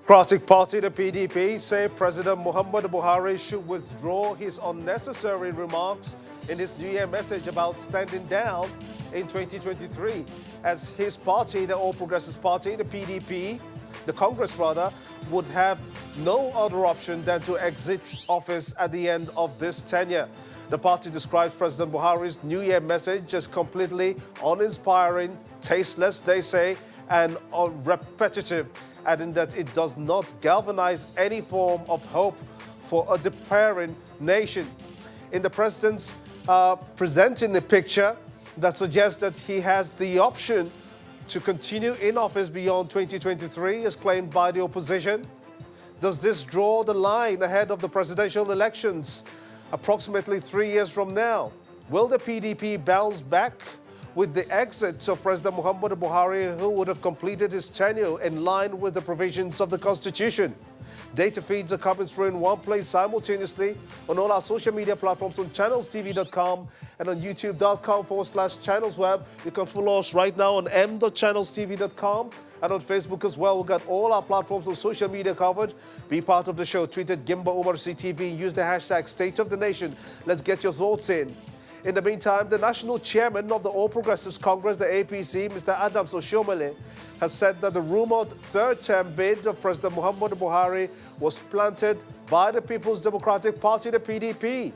Democratic Party, the PDP, say President Muhammadu Buhari should withdraw his unnecessary remarks in his New Year message about standing down in 2023, as his party, the All Progressives Party, the PDP, the Congress rather, would have no other option than to exit office at the end of this tenure. The party describes President Buhari's New Year message as completely uninspiring, tasteless, they say, and repetitive, adding that it does not galvanize any form of hope for a despairing nation. In the president's presenting a picture that suggests that he has the option to continue in office beyond 2023, as claimed by the opposition. Does this draw the line ahead of the presidential elections approximately 3 years from now? Will the PDP bounce back with the exit of President Muhammadu Buhari, who would have completed his tenure in line with the provisions of the Constitution? Data feeds are coming through in one place simultaneously on all our social media platforms, on channelstv.com and on youtube.com/channelsweb. You can follow us right now on m.channelstv.com and on Facebook as well. We've got all our platforms on social media covered. Be part of the show. Tweet at Gimba Umar CTV. Use the hashtag State of the Nation. Let's get your thoughts in. In the meantime, the national chairman of the All Progressives Congress, the APC, Mr. Adams Oshiomhole, has said that the rumored third-term bid of President Muhammadu Buhari was planted by the People's Democratic Party, the PDP.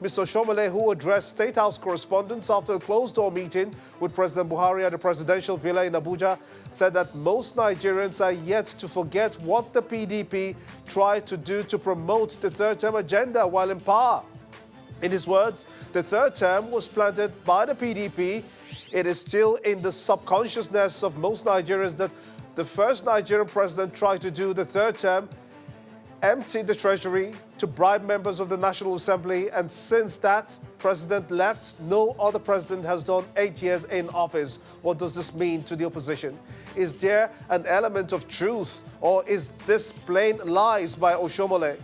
Mr. Oshiomhole, who addressed State House correspondents after a closed-door meeting with President Buhari at the presidential villa in Abuja, said that most Nigerians are yet to forget what the PDP tried to do to promote the third-term agenda while in power. In his words, the third term was planted by the PDP. It is still in the subconsciousness of most Nigerians that the first Nigerian president tried to do the third term, emptied the treasury to bribe members of the National Assembly, and since that president left, no other president has done 8 years in office. What does this mean to the opposition? Is there an element of truth, or is this plain lies by Oshiomhole?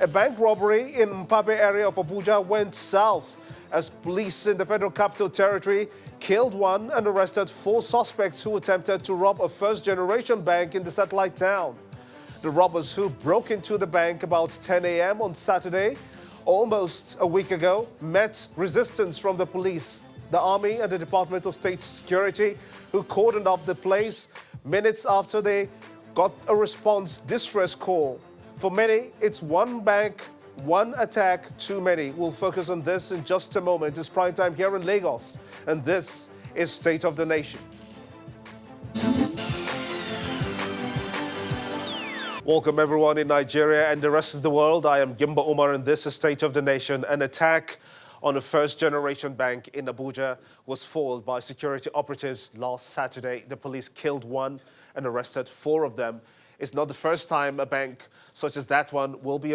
A bank robbery in Mpape area of Abuja went south as police in the Federal Capital Territory killed one and arrested 4 suspects who attempted to rob a first-generation bank in the satellite town. The robbers, who broke into the bank about 10 a.m. on Saturday, almost a week ago, met resistance from the police, the army and the Department of State Security, who cordoned off the place minutes after they got a response distress call. For many, it's one bank, one attack too many. We'll focus on this in just a moment. It's prime time here in Lagos, and this is State of the Nation. Welcome everyone in Nigeria and the rest of the world. I am Gimba Umar, and this is State of the Nation. An attack on a first-generation bank in Abuja was foiled by security operatives last Saturday. The police killed one and arrested 4 of them. It's not the first time a bank such as that one will be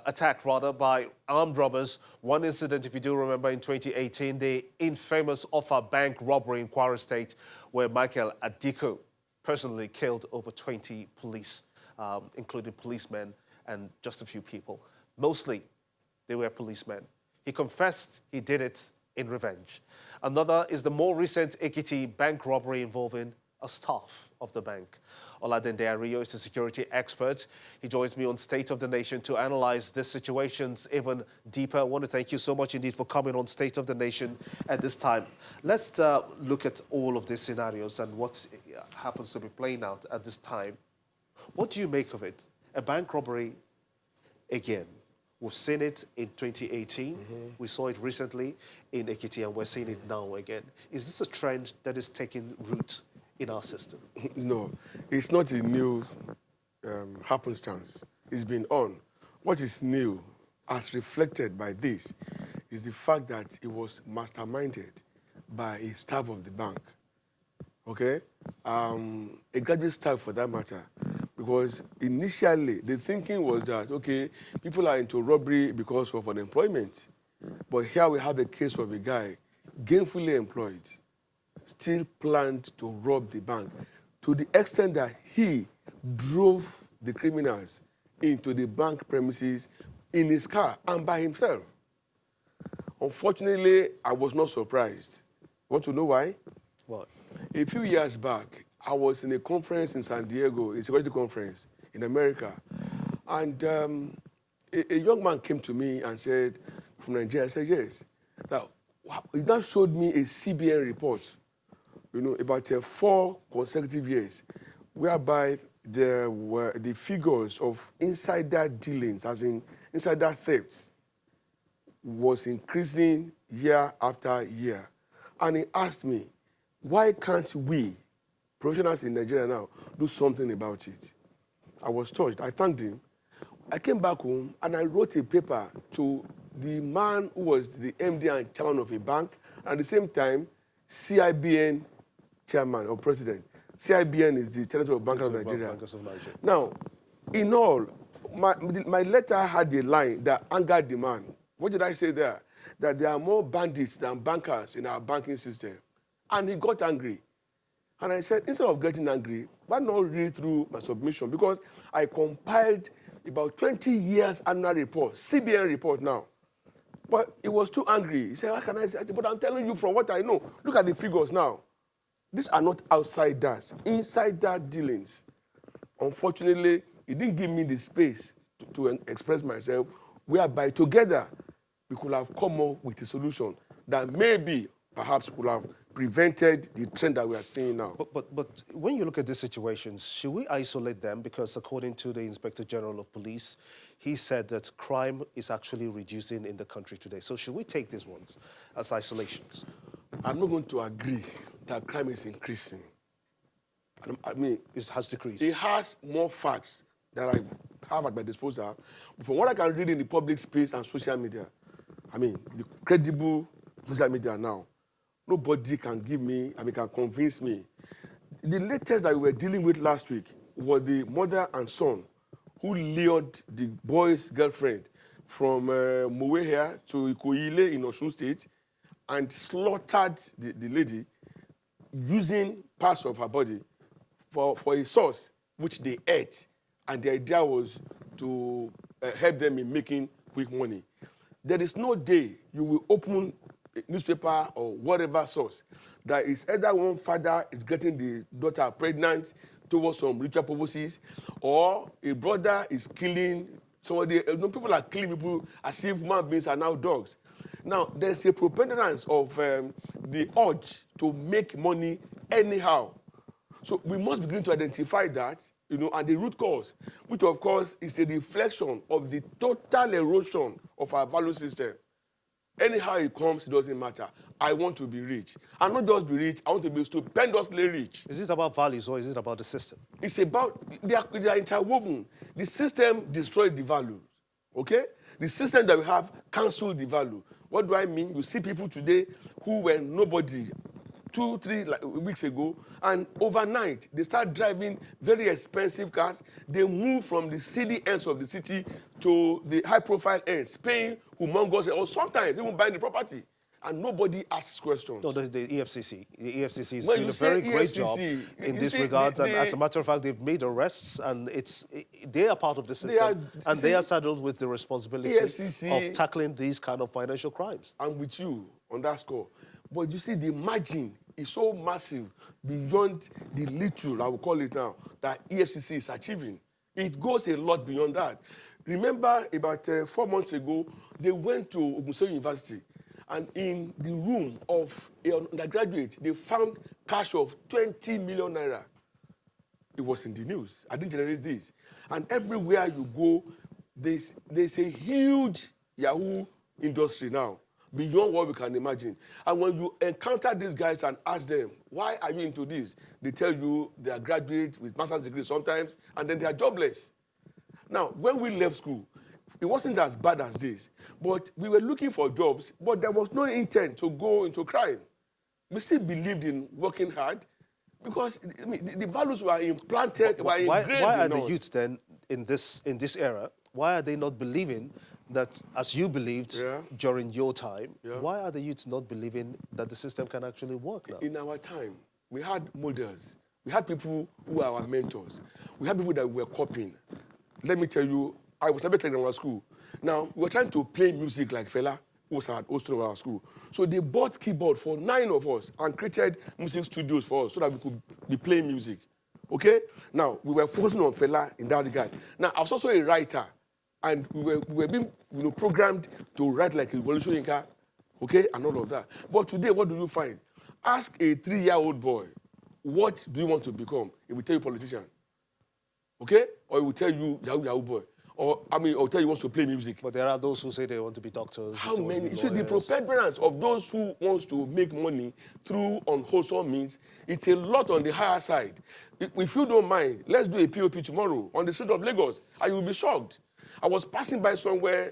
attacked by armed robbers. One incident, if you do remember, in 2018, the infamous Offa Bank robbery in Kwara State, where Michael Adiko personally killed over 20 police, including policemen and just a few people. Mostly, they were policemen. He confessed he did it in revenge. Another is the more recent Ekiti bank robbery involving a staff of the bank. Oladeinde Ariyo is a security expert. He joins me on State of the Nation to analyze these situations even deeper. I want to thank you so much indeed for coming on State of the Nation at this time. Let's look at all of these scenarios and what happens to be playing out at this time. What do you make of it? A bank robbery again. We've seen it in 2018. We saw it recently in Ekiti, and we're seeing it now again. Is this a trend that is taking root in our system? No, it's not a new happenstance. It's been on. What is new, as reflected by this, is the fact that it was masterminded by a staff of the bank. Okay? A graduate staff for that matter. Because initially, the thinking was that, okay, people are into robbery because of unemployment. But here we have a case of a guy gainfully employed, still planned to rob the bank to the extent that he drove the criminals into the bank premises in his car and by himself. Unfortunately, I was not surprised. Want to know why? What? A few years back, I was in a conference in San Diego, a security conference in America, and a young man came to me and said, from Nigeria, I said, yes. Now, he now showed me a CBN report, about 4 consecutive years, whereby there were the figures of insider dealings, as in insider thefts, was increasing year after year. And he asked me, why can't we, professionals in Nigeria now, do something about it? I was touched. I thanked him. I came back home and I wrote a paper to the man who was the MD and chairman of a bank, and at the same time, CIBN chairman or president. CIBN is the Charter of Bankers of Nigeria. Now, in all, my letter had a line that angered the man. What did I say there? That there are more bandits than bankers in our banking system. And he got angry. And I said, instead of getting angry, why not read through my submission? Because I compiled about 20 years annual report, CBN report now. But he was too angry. He said, how can I say that? But I'm telling you from what I know. Look at the figures now. These are not outsiders, insider dealings. Unfortunately, he didn't give me the space to express myself, whereby together we could have come up with a solution that maybe, perhaps, could have prevented the trend that we are seeing now. But when you look at these situations, should we isolate them? Because according to the Inspector General of Police, he said that crime is actually reducing in the country today. So should we take these ones as isolations? I'm not going to agree that crime is increasing. I mean, it has decreased. It has more facts that I have at my disposal. But from what I can read in the public space and social media, I mean, the credible social media now, nobody can give me, can convince me. The latest that we were dealing with last week was the mother and son who lured the boy's girlfriend from Mowe here to Ikoyile in Osun State and slaughtered the lady using parts of her body for a source which they ate. And the idea was to help them in making quick money. There is no day you will open a newspaper or whatever source that is either one father is getting the daughter pregnant towards some ritual purposes, or a brother is killing somebody. People are killing people as if human beings are now dogs. Now, there's a preponderance of the urge to make money anyhow. So we must begin to identify that, and the root cause, which of course is a reflection of the total erosion of our value system. Anyhow it comes, it doesn't matter. I want to be rich. And not just be rich, I want to be stupendously rich. Is it about values or is it about the system? It's about, they are interwoven. The system destroyed the value, okay? The system that we have cancelled the value. What do I mean? You see people today who were nobody 2-3 weeks ago, and overnight they start driving very expensive cars. They move from the seedy ends of the city to the high-profile ends, paying humongous, or sometimes even buying the property, and nobody asks questions. No, the EFCC. The EFCC is doing a very great job in this regard, and as a matter of fact, they've made arrests, and they are part of the system, they are saddled with the responsibility of tackling these kind of financial crimes. I'm with you on that score. But you see, the margin is so massive beyond the little, I will call it now, that EFCC is achieving. It goes a lot beyond that. Remember, about 4 months ago, they went to Ogun State University, and in the room of an undergraduate, they found cash of 20 million naira. It was in the news. I didn't generate this. And everywhere you go, there's a huge Yahoo industry now, beyond what we can imagine. And when you encounter these guys and ask them, why are you into this? They tell you they are graduates with master's degrees sometimes, and then they are jobless. Now, when we left school, it wasn't as bad as this, but we were looking for jobs, but there was no intent to go into crime. We still believed in working hard, because the values were implanted, were engraved in us. Why are the youths then, in this era, why are they not believing that, as you believed during your time, why are the youths not believing that the system can actually work now? In our time, we had models. We had people who were our mentors. We had people that we were copying. Let me tell you, I was never taken in our school. Now, we were trying to play music like Fela. who was an old student of our school. So they bought keyboard for 9 of us and created music studios for us so that we could be playing music. Okay? Now, we were focusing on Fela in that regard. Now, I was also a writer, and we were being programmed to write like a Wole, okay, and all of that. But today, what do you find? Ask a 3-year-old boy, what do you want to become? He will tell you politician. Okay? Or he will tell you Yahoo boy. Or tell you he wants to play music. But there are those who say they want to be doctors. How many? You see, the preponderance of those who wants to make money through unwholesome means, it's a lot on the higher side. If you don't mind, let's do a POP tomorrow on the street of Lagos, and you will be shocked. I was passing by somewhere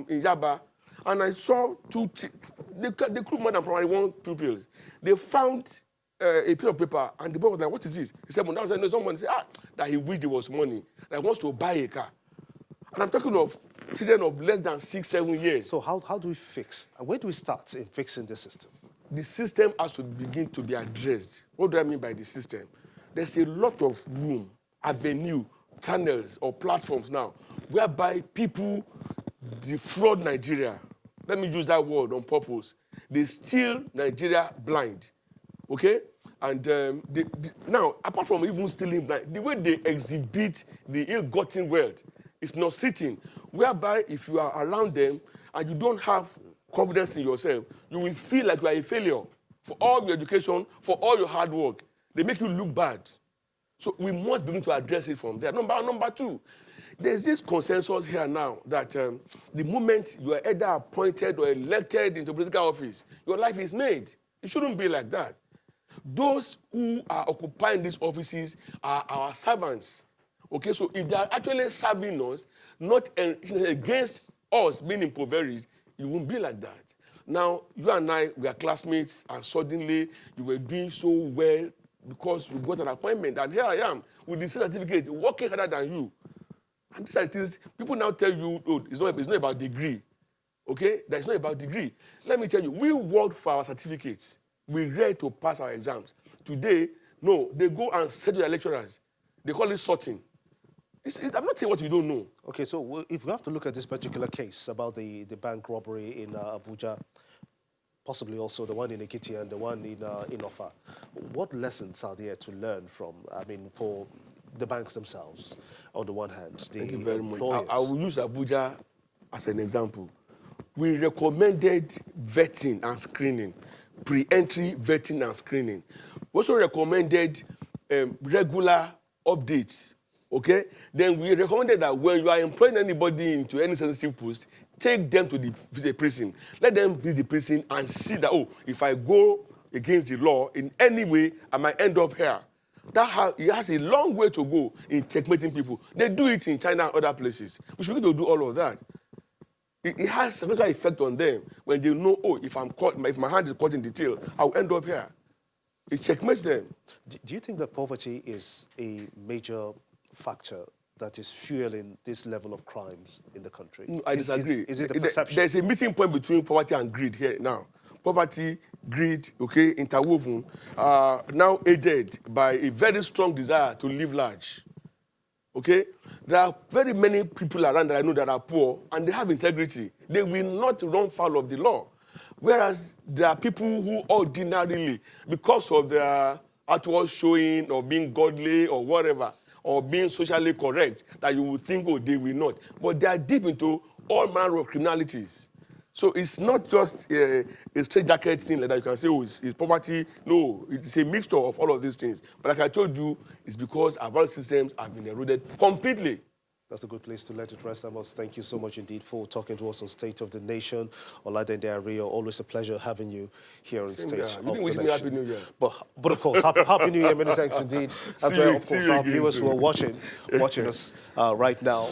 in Yaba, and I saw they grew more than probably 1 pupils. They found a piece of paper, and the boy was like, what is this? He said, well, no, someone said, that he wished there was money, that he wants to buy a car. And I'm talking of children of less than 6, 7 years. So how do we fix? Where do we start in fixing the system? The system has to begin to be addressed. What do I mean by the system? There's a lot of room, avenue, channels, or platforms now, whereby people defraud Nigeria. Let me use that word on purpose. They steal Nigeria blind. Okay? And now, apart from even stealing blind, the way they exhibit the ill-gotten wealth is not sitting, whereby if you are around them and you don't have confidence in yourself, you will feel like you are a failure for all your education, for all your hard work. They make you look bad. So we must begin to address it from there. Number 2, there's this consensus here now that the moment you are either appointed or elected into political office, your life is made. It shouldn't be like that. Those who are occupying these offices are our servants. Okay, so if they are actually serving us, not against us being impoverished, it won't be like that. Now, you and I, we are classmates, and suddenly you were doing so well because you got an appointment, and here I am with the certificate, working harder than you. And these are the things people now tell you, oh, it's not about degree. Okay? That it's not about degree. Let me tell you, we worked for our certificates. We read to pass our exams. Today, no, they go and say to their lecturers. They call it sorting. I'm not saying what you don't know. Okay, so if we have to look at this particular case about the bank robbery in Abuja, possibly also the one in Ekiti and the one in Ofa, what lessons are there to learn from, for the banks themselves, on the one hand? Thank you very much. I will use Abuja as an example. We recommended vetting and screening, pre-entry vetting and screening. We also recommended regular updates. Okay? Then we recommended that when you are employing anybody into any sensitive post, take them to the prison. Let them visit the prison and see that, oh, if I go against the law in any way, I might end up here. It has a long way to go in checkmating people. They do it in China and other places. We should be able to do all of that. It has a local effect on them when they know, oh, if my hand is caught in the tail, I'll end up here. It checkmates them. Do you think that poverty is a major factor that is fueling this level of crimes in the country? No, I disagree. Is it the perception? There's a meeting point between poverty and greed here now. Poverty, greed, okay, interwoven, now aided by a very strong desire to live large. Okay? There are very many people around that I know that are poor, and they have integrity. They will not run foul of the law. Whereas there are people who ordinarily, because of their outward showing or being godly or whatever, or being socially correct, that you would think, oh, they will not. But they are deep into all manner of criminalities. So it's not just a straitjacket thing like that. You can say, oh, it's poverty. No, it's a mixture of all of these things. But like I told you, it's because our value systems have been eroded completely. That's a good place to let it rest. I must thank you so much indeed for talking to us on State of the Nation. Oladeinde Ariyo, always a pleasure having you here on State of the Nation. Happy New Year. But of course, happy New Year, many thanks indeed. And of course, our viewers who are watching us right now.